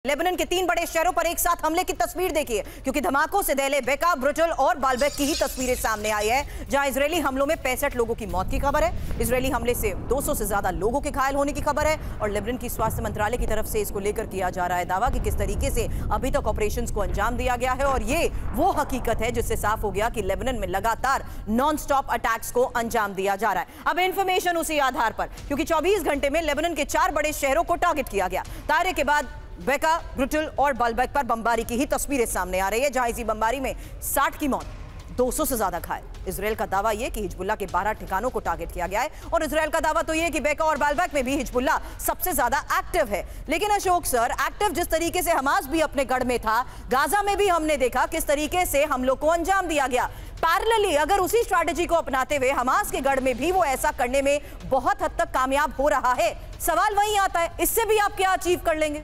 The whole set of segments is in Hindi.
लेबनान के 3 बड़े शहरों पर एक साथ हमले की तस्वीर देखिए, क्योंकि धमाकों से दहले बेका, ब्रुटल और बालबेक की ही तस्वीरें सामने आई है, जहां इजरायली हमलों में 65 लोगों की मौत की खबर है। इजरायली हमले से 200 से ज्यादा लोगों के घायल होने की खबर है और लेबनान की स्वास्थ्य मंत्रालय की तरफ से इसको लेकर किया जा रहा है दावा कि किस तरीके से अभी तक ऑपरेशंस को अंजाम दिया गया है। और ये वो हकीकत है जिससे साफ हो गया कि लेबनान में लगातार नॉन स्टॉप अटैक्स को अंजाम दिया जा रहा है। अब इंफॉर्मेशन उसी आधार पर, क्योंकि 24 घंटे में लेबनान के 4 बड़े शहरों को टारगेट किया गया। तारे के बाद बेका, ब्रुटल और बालबेक पर बमबारी की ही तस्वीरें सामने आ रही है, जहां इसी बमबारी में 60 की मौत, 200 से ज्यादा घायल। इजरायल का दावा यह कि हिजबुल्लाह के 12 ठिकानों को टारगेट किया गया है और इजरायल का दावा तो यह कि बेका और बालबेक में भी हिजबुल्लाह सबसे ज्यादा एक्टिव है। लेकिन अशोक सर, एक्टिव जिस तरीके से हमास भी अपने गढ़ में था, गाजा में भी हमने देखा किस तरीके से हमलों को अंजाम दिया गया। पैरेलली अगर उसी स्ट्रैटेजी को अपनाते हुए हमास के गढ़ में भी वो ऐसा करने में बहुत हद तक कामयाब हो रहा है, सवाल वहीं आता है, इससे भी आप क्या अचीव कर लेंगे?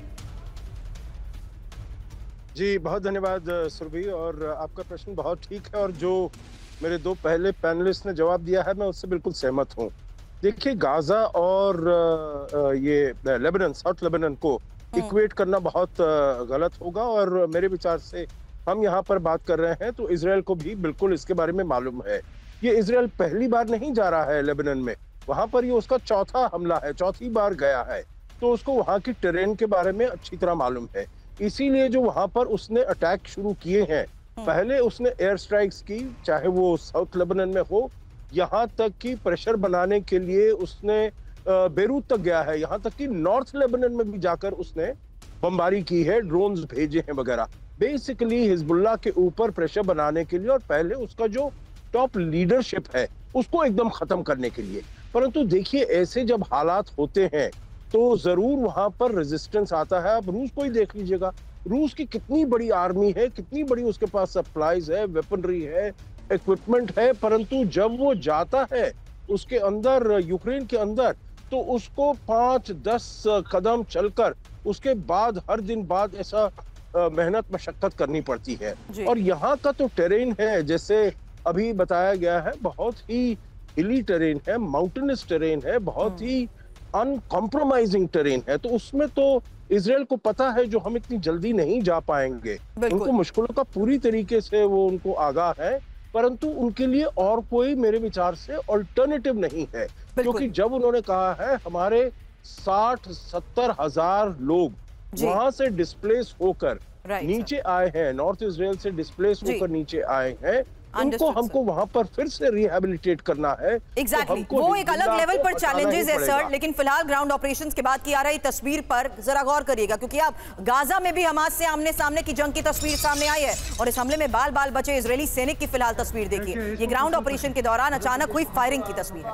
जी बहुत धन्यवाद सुरभि, और आपका प्रश्न बहुत ठीक है और जो मेरे 2 पहले पैनलिस्ट ने जवाब दिया है मैं उससे बिल्कुल सहमत हूँ। देखिए, गाजा और ये लेबनान, साउथ लेबनान को इक्वेट करना बहुत गलत होगा और मेरे विचार से हम यहाँ पर बात कर रहे हैं तो इजरायल को भी बिल्कुल इसके बारे में मालूम है। ये इजरायल पहली बार नहीं जा रहा है लेबनान में, वहां पर ये उसका चौथा हमला है, चौथी बार गया है, तो उसको वहां की टेरेन के बारे में अच्छी तरह मालूम है। इसीलिए जो वहां पर उसने अटैक शुरू किए हैं, पहले उसने एयर स्ट्राइक्स की, चाहे वो साउथ लेबनान में हो, यहाँ तक कि प्रेशर बनाने के लिए उसने बेरूत तक गया है, यहाँ तक कि नॉर्थ लेबनान में भी जाकर उसने बमबारी की है, ड्रोन्स भेजे हैं वगैरह, बेसिकली हिजबुल्लाह के ऊपर प्रेशर बनाने के लिए और पहले उसका जो टॉप लीडरशिप है उसको एकदम खत्म करने के लिए। परंतु देखिए, ऐसे जब हालात होते हैं तो जरूर वहां पर रेजिस्टेंस आता है। अब रूस को ही देख लीजिएगा, रूस की कितनी बड़ी आर्मी है, कितनी बड़ी उसके पास सप्लाईज है, वेपनरी है, इक्विपमेंट है, परंतु जब वो जाता है उसके अंदर, यूक्रेन के अंदर, तो उसको 5-10 कदम चलकर उसके बाद हर दिन बाद ऐसा मेहनत मशक्कत करनी पड़ती है। और यहाँ का तो टेरेन है, जैसे अभी बताया गया है, बहुत ही हिली टेरेन है, माउंटेनस टेरेन है, बहुत ही अनकॉम्प्रोमाइजिंग टेरेन है, तो उसमें तो इजरायल को पता है जो हम इतनी जल्दी नहीं जा पाएंगे। उनको मुश्किलों का पूरी तरीके से वो उनको आगाह है, परंतु उनके लिए और कोई मेरे विचार से ऑल्टरनेटिव नहीं है, क्योंकि जब उन्होंने कहा है हमारे 60-70 हजार लोग वहां से डिस्प्लेस होकर नीचे आए हैं, नॉर्थ इजरायल से डिस्प्लेस होकर नीचे आए हैं, उनको हमको वहां पर फिर से रिहैबिलिटेट करना है। एग्जैक्टली, वो एक अलग लेवल पर चैलेंजेस है सर। लेकिन फिलहाल ग्राउंड ऑपरेशंस के बाद की आ रही तस्वीर पर जरा गौर करिएगा, क्योंकि अब गाजा में भी हमास से आमने सामने की जंग की तस्वीर सामने आई है और इस हमले में बाल बाल बचे इजरायली सैनिक की फिलहाल तस्वीर देखिए। ये ग्राउंड ऑपरेशन के दौरान अचानक हुई फायरिंग की तस्वीर है।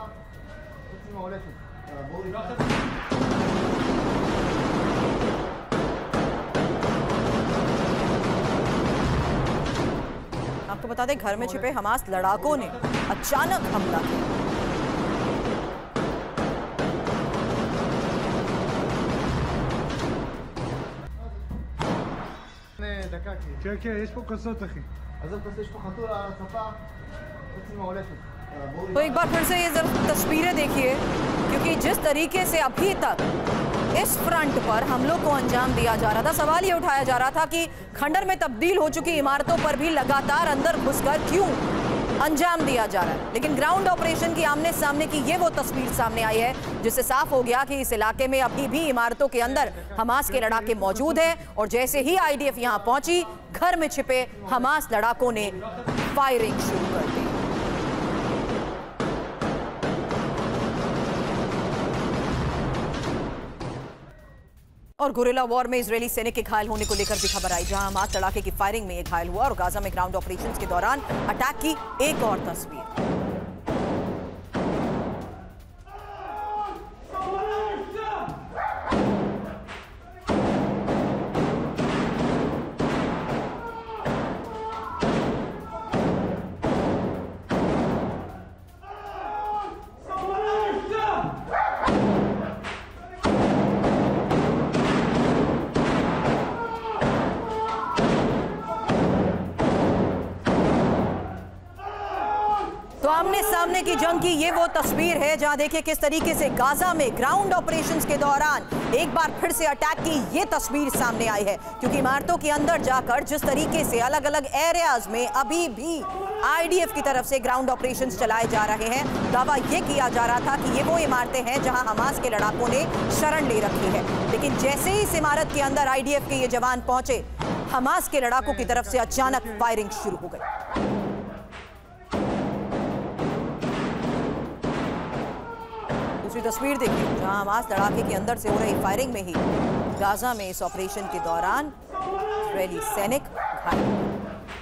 आपको बता दें, घर में छिपे हमास लड़ाकों ने अचानक हमला किया। तो एक बार फिर से ये तस्वीरें देखिए, क्योंकि जिस तरीके से अभी तक इस फ्रंट पर हमलों को अंजाम दिया जा रहा था, सवाल ये उठाया जा रहा था कि खंडर में तब्दील हो चुकी इमारतों पर भी लगातार अंदर घुसकर क्यों अंजाम दिया जा रहा है। लेकिन ग्राउंड ऑपरेशन की आमने सामने की ये वो तस्वीर सामने आई है जिससे साफ हो गया कि इस इलाके में अभी भी इमारतों के अंदर हमास के लड़ाके मौजूद हैं और जैसे ही आईडीएफ यहां पहुंची, घर में छिपे हमास लड़ाकों ने फायरिंग शुरू कर दी। और गुरिल्ला वॉर में इजरायली सैनिक के घायल होने को लेकर भी खबर आई, जहां हमास लड़ाके की फायरिंग में ये घायल हुआ। और गाजा में ग्राउंड ऑपरेशंस के दौरान अटैक की एक और तस्वीर। तो आमने सामने की जंग की ये वो तस्वीर है जहां देखिए किस तरीके से गाजा में ग्राउंड ऑपरेशंस के दौरान एक बार फिर से अटैक की ये तस्वीर सामने आई है, क्योंकि इमारतों के अंदर जाकर जिस तरीके से अलग अलग एरियाज में अभी भी आईडीएफ की तरफ से ग्राउंड ऑपरेशंस चलाए जा रहे हैं। दावा ये किया जा रहा था कि ये वो इमारतें हैं जहां हमास के लड़ाकों ने शरण ले रखी है, लेकिन जैसे ही इस इमारत के अंदर आईडीएफ के ये जवान पहुंचे, हमास के लड़ाकों की तरफ से अचानक फायरिंग शुरू हो गई। दूसरी तस्वीर देखिए जहां हमास लड़ाके के अंदर से हो रही फायरिंग में ही गाजा में इस ऑपरेशन के दौरान इजरायली सैनिक घायल।